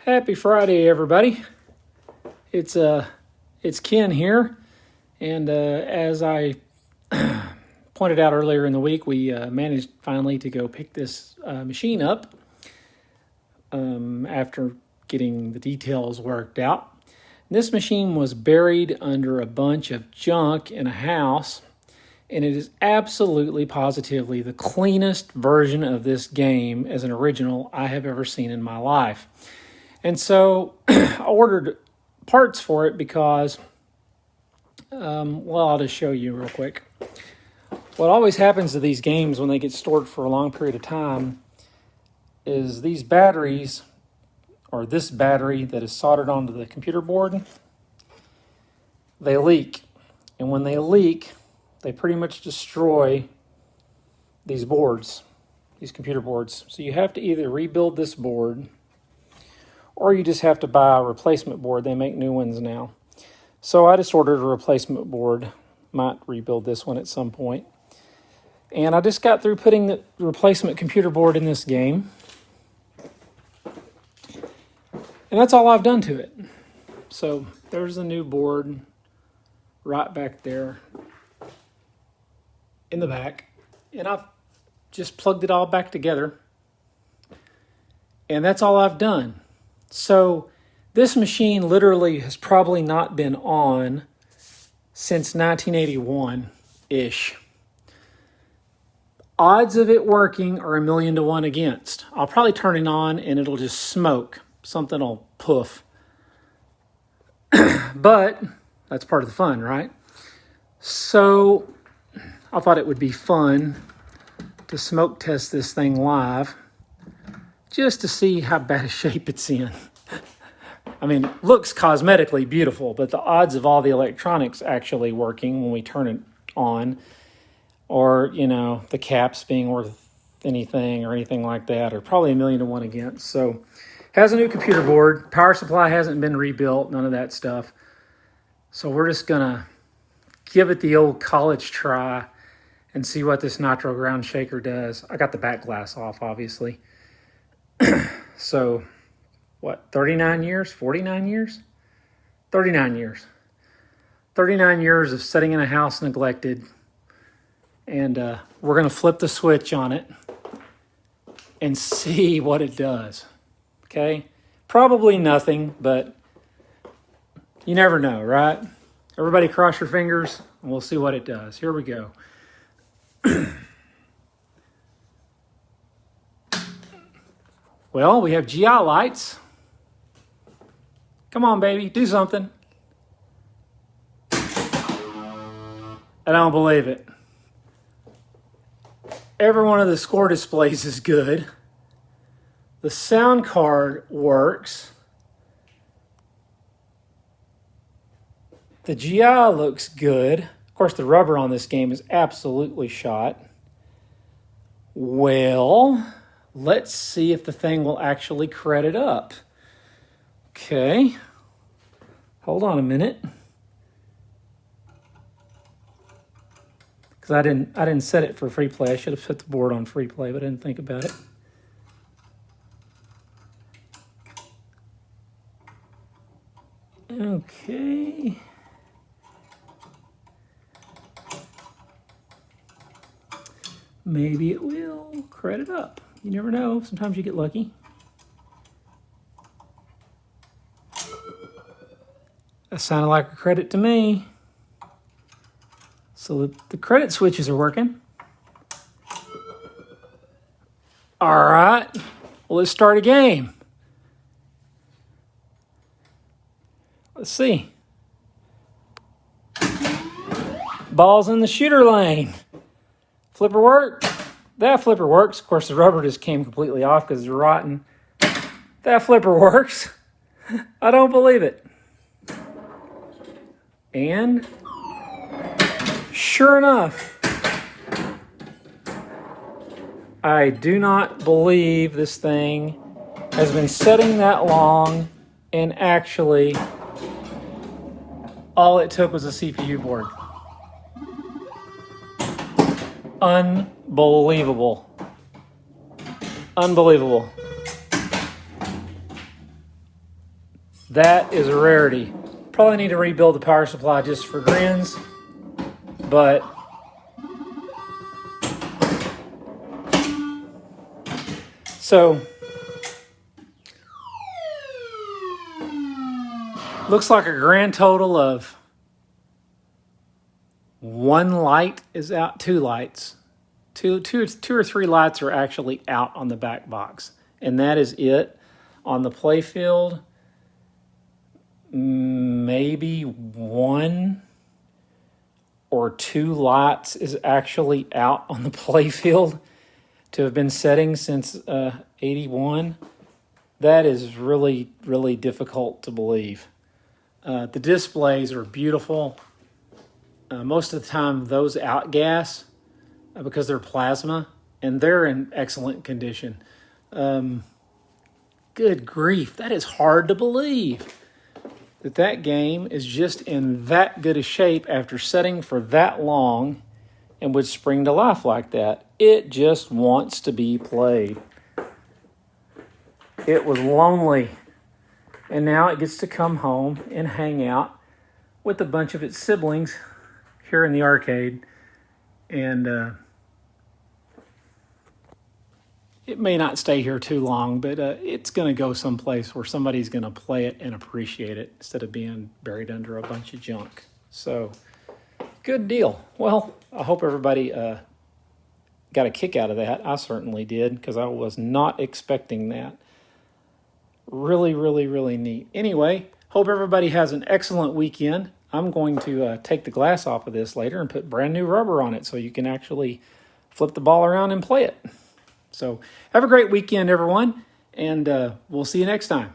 Happy Friday, everybody. It's Ken here, and as I pointed out earlier in the week, we managed finally to go pick this machine up after getting the details worked out. This machine was buried under a bunch of junk in a house, and it is absolutely positively the cleanest version of this game as an original I have ever seen in my life. And so I ordered parts for it because, I'll just show you real quick. What always happens to these games when they get stored for a long period of time is these batteries, or this battery that is soldered onto the computer board, they leak. And when they leak, they pretty much destroy these boards, these computer boards. So you have to either rebuild this board, or you just have to buy a replacement board. They make new ones now. So I just ordered a replacement board. Might rebuild this one at some point. And I just got through putting the replacement computer board in this game. And that's all I've done to it. So there's the new board right back there in the back. And I've just plugged it all back together. And that's all I've done. So this machine literally has probably not been on since 1981-ish. Odds of it working are 1,000,000 to 1 against. I'll probably turn it on and it'll just smoke. Something will poof. But that's part of the fun, right? So I thought it would be fun to smoke test this thing live, just to see how bad a shape it's in. I mean, it looks cosmetically beautiful, but the odds of all the electronics actually working when we turn it on, or, the caps being worth anything or anything like that, are probably 1,000,000 to 1 against. So, has a new computer board. Power supply hasn't been rebuilt, none of that stuff. So we're just going to give it the old college try and see what this Nitro Ground Shaker does. I got the back glass off, obviously. So, 39 years? 49 years? 39 years. 39 years of sitting in a house neglected. And we're going to flip the switch on it and see what it does. Okay? Probably nothing, but you never know, right? Everybody cross your fingers, and we'll see what it does. Here we go. Well, we have GI lights. Come on, baby, do something. I don't believe it. Every one of the score displays is good. The sound card works. The GI looks good. Of course, the rubber on this game is absolutely shot. Well, let's see if the thing will actually credit up. Okay. Hold on a minute. Because I didn't set it for free play. I should have put the board on free play, but I didn't think about it. Okay. Maybe it will credit up. You never know. Sometimes you get lucky. That sounded like a credit to me. So the credit switches are working. All right. Well, let's start a game. Let's see. Ball's in the shooter lane. Flipper work. That flipper works. Of course, the rubber just came completely off because it's rotten. That flipper works. I don't believe it. And sure enough, I do not believe this thing has been setting that long, and actually all it took was a CPU board. Unbelievable. Unbelievable. That is a rarity. Probably need to rebuild the power supply just for grins, but so looks like a grand total of one light is out, two lights. Two or three lights are actually out on the back box, and that is it. On the play field, maybe one or two lights is actually out on the play field to have been setting since 81. That is really, really difficult to believe. The displays are beautiful. Most of the time, those outgas because they're plasma, and they're in excellent condition. Good grief, that is hard to believe that game is just in that good a shape after setting for that long and would spring to life like that. It just wants to be played. It was lonely, and now it gets to come home and hang out with a bunch of its siblings here in the arcade, and it may not stay here too long, but it's going to go someplace where somebody's going to play it and appreciate it instead of being buried under a bunch of junk. So, good deal. Well, I hope everybody got a kick out of that. I certainly did, because I was not expecting that. Really, really, really neat. Anyway, hope everybody has an excellent weekend. I'm going to take the glass off of this later and put brand new rubber on it so you can actually flip the ball around and play it. So have a great weekend, everyone, and we'll see you next time.